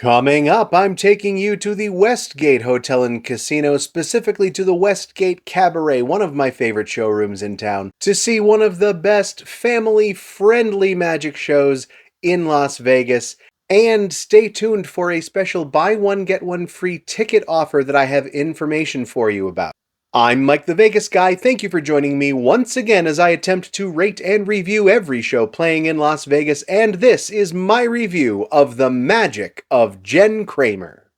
Coming up, I'm taking you to the Westgate Hotel and Casino, specifically to the Westgate Cabaret, one of my favorite showrooms in town, to see one of the best family-friendly magic shows in Las Vegas. And stay tuned for a special buy one, get one free ticket offer that I have information for you about. I'm Mike the Vegas Guy. Thank you for joining me once again as I attempt to rate and review every show playing in Las Vegas, and this is my review of The Magic of Jen Kramer.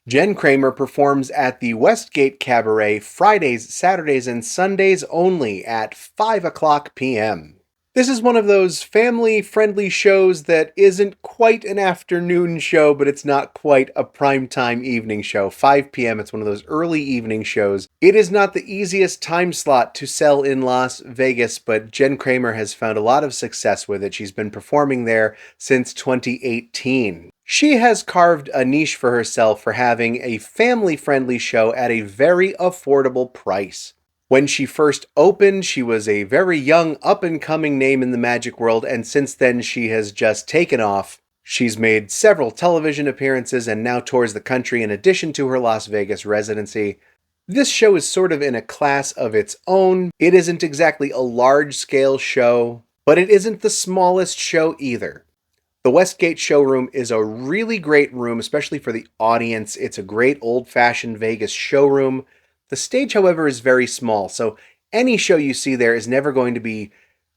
Jen Kramer performs at the Westgate Cabaret Fridays, Saturdays, and Sundays only at 5 o'clock p.m. This is one of those family-friendly shows that isn't quite an afternoon show, but it's not quite a primetime evening show. 5 p.m., it's one of those early evening shows. It is not the easiest time slot to sell in Las Vegas, but Jen Kramer has found a lot of success with it. She's been performing there since 2018. She has carved a niche for herself for having a family-friendly show at a very affordable price. When she first opened, she was a very young, up-and-coming name in the magic world, and since then she has just taken off. She's made several television appearances and now tours the country in addition to her Las Vegas residency. This show is sort of in a class of its own. It isn't exactly a large-scale show, but it isn't the smallest show either. The Westgate showroom is a really great room, especially for the audience. It's a great old-fashioned Vegas showroom. The stage, however, is very small, so any show you see there is never going to be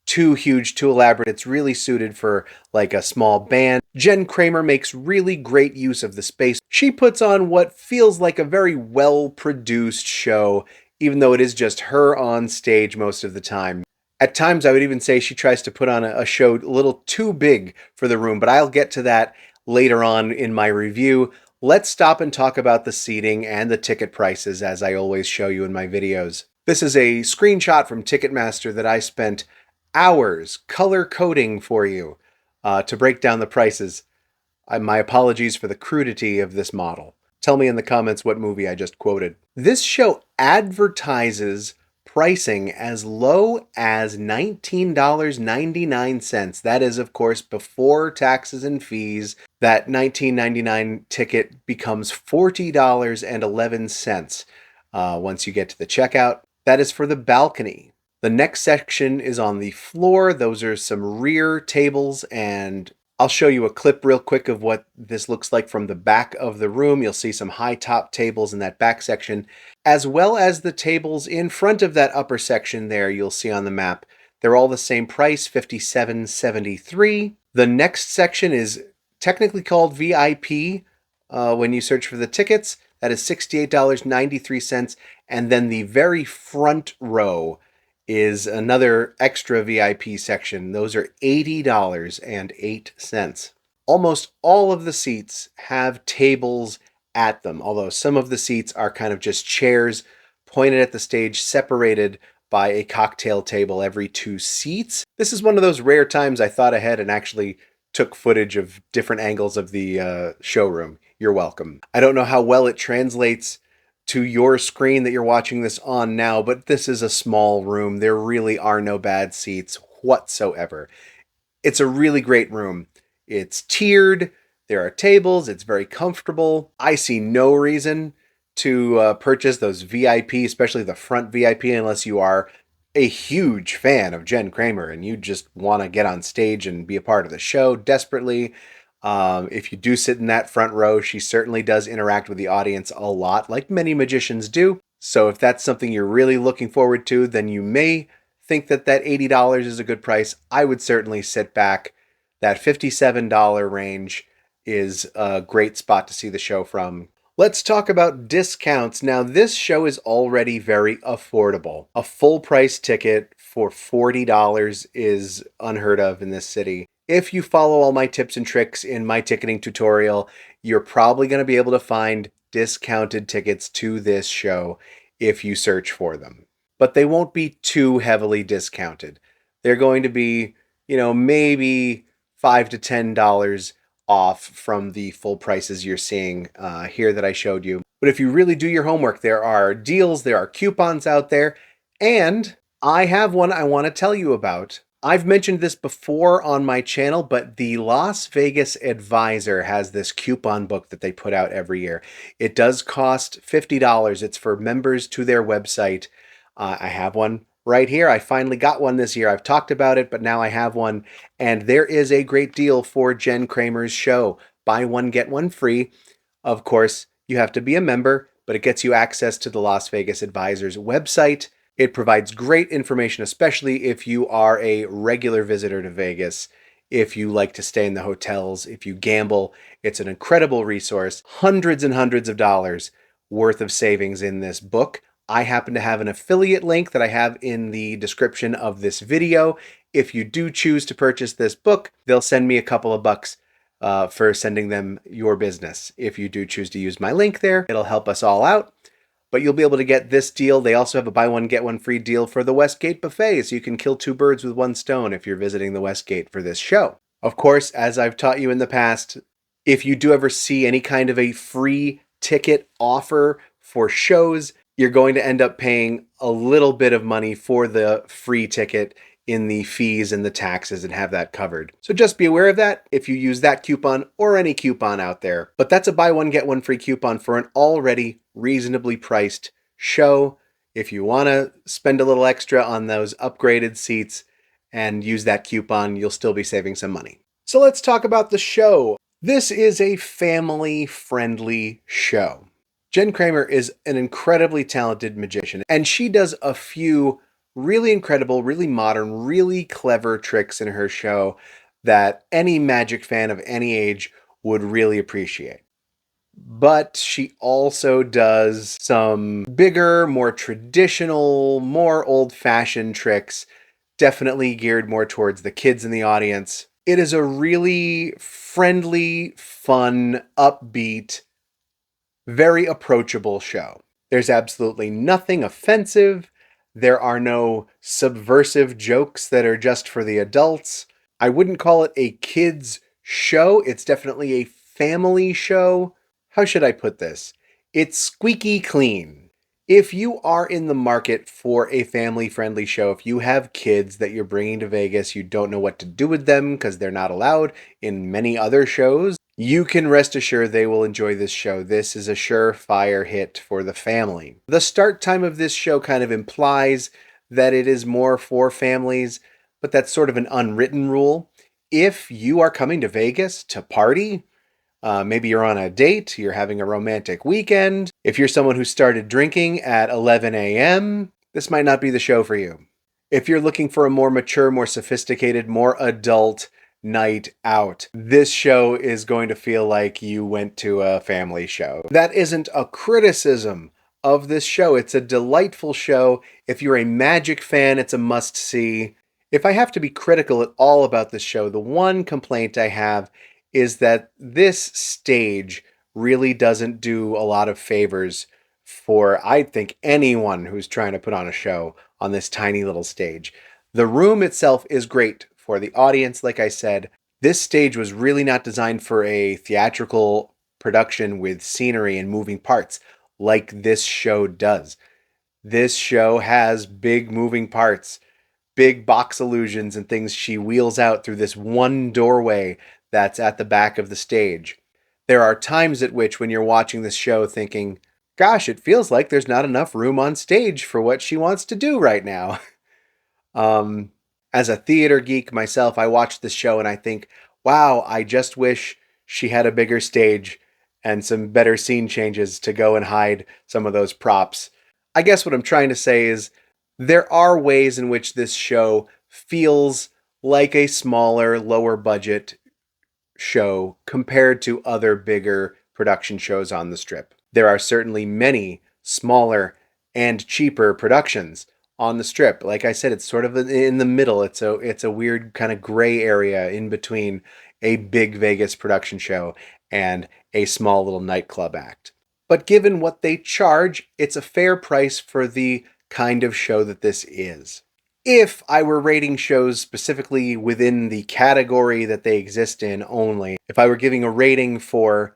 too huge, too elaborate. It's really suited for like a small band. Jen Kramer makes really great use of the space. She puts on what feels like a very well-produced show, even though it is just her on stage most of the time. At times, I would even say she tries to put on a show a little too big for the room, but I'll get to that later on in my review. Let's stop and talk about the seating and the ticket prices, as I always show you in my videos. This is a screenshot from Ticketmaster that I spent hours color coding for you to break down the prices. My apologies for the crudity of this model. Tell me in the comments what movie I just quoted. This show advertises pricing as low as $19.99. That is, of course, before taxes and fees. That $19.99 ticket becomes $40.11 once you get to the checkout. That is for the balcony. The next section is on the floor. Those are some rear tables, and I'll show you a clip real quick of what this looks like from the back of the room. You'll see some high top tables in that back section, as well as the tables in front of that upper section there you'll see on the map. They're all the same price, $57.73. The next section is technically called VIP when you search for the tickets. That is $68.93. And then the very front row is another extra VIP section. Those are $80.08. Almost all of the seats have tables at them, although some of the seats are kind of just chairs pointed at the stage, separated by a cocktail table every 2 seats. This is one of those rare times I thought ahead and actually took footage of different angles of the showroom. You're welcome. I don't know how well it translates to your screen that you're watching this on now, but this is a small room. There really are no bad seats whatsoever. It's a really great room. It's tiered. There are tables. It's very comfortable. I see no reason to purchase those VIP, especially the front VIP, unless you are a huge fan of Jen Kramer and you just want to get on stage and be a part of the show desperately. If you do sit in that front row, she certainly does interact with the audience a lot, like many magicians do. So if that's something you're really looking forward to, then you may think that that $80 is a good price. I would certainly sit back. That $57 range is a great spot to see the show from. Let's talk about discounts. Now, this show is already very affordable. A full price ticket for $40 is unheard of in this city. If you follow all my tips and tricks in my ticketing tutorial, you're probably going to be able to find discounted tickets to this show if you search for them. But they won't be too heavily discounted. They're going to be, maybe $5 to $10 off from the full prices you're seeing here that I showed you. But if you really do your homework, there are deals, there are coupons out there, and I have one I want to tell you about I've mentioned this before on my channel, but the Las Vegas Advisor has this coupon book that they put out every year. It does cost $50. It's for members to their website. I have one right here. I finally got one this year. I've talked about it, but now I have one. And there is a great deal for Jen Kramer's show. Buy one, get one free. Of course, you have to be a member, but it gets you access to the Las Vegas Advisor's website. It provides great information, especially if you are a regular visitor to Vegas, if you like to stay in the hotels, if you gamble. It's an incredible resource. Hundreds and hundreds of dollars worth of savings in this book. I happen to have an affiliate link that I have in the description of this video. If you do choose to purchase this book, they'll send me a couple of bucks for sending them your business. If you do choose to use my link there, it'll help us all out. But you'll be able to get this deal. They also have a buy one, get one free deal for the Westgate buffet, so you can kill two birds with one stone if you're visiting the Westgate for this show. Of course, as I've taught you in the past, if you do ever see any kind of a free ticket offer for shows, you're going to end up paying a little bit of money for the free ticket in the fees and the taxes and have that covered. So just be aware of that if you use that coupon or any coupon out there. But that's a buy one, get one free coupon for an already reasonably priced show. If you want to spend a little extra on those upgraded seats and use that coupon, you'll still be saving some money. So let's talk about the show. This is a family-friendly show. Jen Kramer is an incredibly talented magician, and she does a few really incredible, really modern, really clever tricks in her show that any magic fan of any age would really appreciate. But she also does some bigger, more traditional, more old-fashioned tricks, definitely geared more towards the kids in the audience. It is a really friendly, fun, upbeat, very approachable show. There's absolutely nothing offensive. There are no subversive jokes that are just for the adults. I wouldn't call it a kids' show. It's definitely a family show. How should I put this? It's squeaky clean. If you are in the market for a family-friendly show, if you have kids that you're bringing to Vegas, you don't know what to do with them because they're not allowed in many other shows, you can rest assured they will enjoy this show. This is a surefire hit for the family. The start time of this show kind of implies that it is more for families, but that's sort of an unwritten rule. If you are coming to Vegas to party, maybe you're on a date, you're having a romantic weekend, if you're someone who started drinking at 11 a.m., this might not be the show for you. If you're looking for a more mature, more sophisticated, more adult night out, this show is going to feel like you went to a family show. That isn't a criticism of this show. It's a delightful show. If you're a magic fan, it's a must-see. If I have to be critical at all about this show, the one complaint I have is that this stage really doesn't do a lot of favors for, I think, anyone who's trying to put on a show on this tiny little stage. The room itself is great for the audience. Like I said, this stage was really not designed for a theatrical production with scenery and moving parts like this show does. This show has big moving parts, big box illusions and things she wheels out through this one doorway that's at the back of the stage. There are times at which when you're watching this show thinking, gosh, it feels like there's not enough room on stage for what she wants to do right now. As a theater geek myself, I watch this show and I think, wow, I just wish she had a bigger stage and some better scene changes to go and hide some of those props. I guess what I'm trying to say is there are ways in which this show feels like a smaller, lower budget show compared to other bigger production shows on the Strip. There are certainly many smaller and cheaper productions on the Strip. Like I said, it's sort of in the middle. It's a weird kind of gray area in between a big Vegas production show and a small little nightclub act. But given what they charge, it's a fair price for the kind of show that this is. If I were rating shows specifically within the category that they exist in only, if I were giving a rating for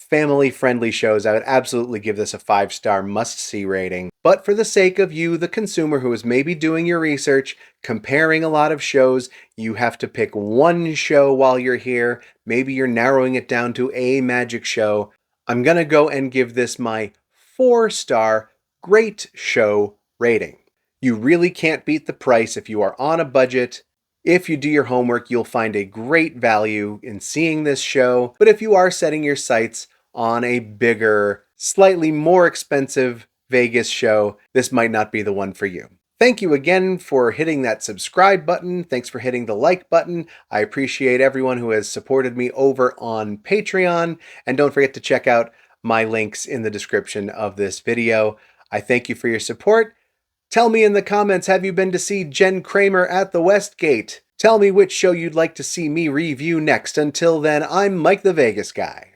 family-friendly shows, I would absolutely give this a 5-star must-see rating. But for the sake of you, the consumer who is maybe doing your research, comparing a lot of shows, you have to pick one show while you're here. Maybe you're narrowing it down to a magic show. I'm gonna go and give this my 4-star great show rating. You really can't beat the price if you are on a budget. If you do your homework, you'll find a great value in seeing this show. But if you are setting your sights on a bigger, slightly more expensive Vegas show, this might not be the one for you. Thank you again for hitting that subscribe button. Thanks for hitting the like button. I appreciate everyone who has supported me over on Patreon. And don't forget to check out my links in the description of this video. I thank you for your support. Tell me in the comments, have you been to see Jen Kramer at the Westgate? Tell me which show you'd like to see me review next. Until then, I'm Mike the Vegas Guy.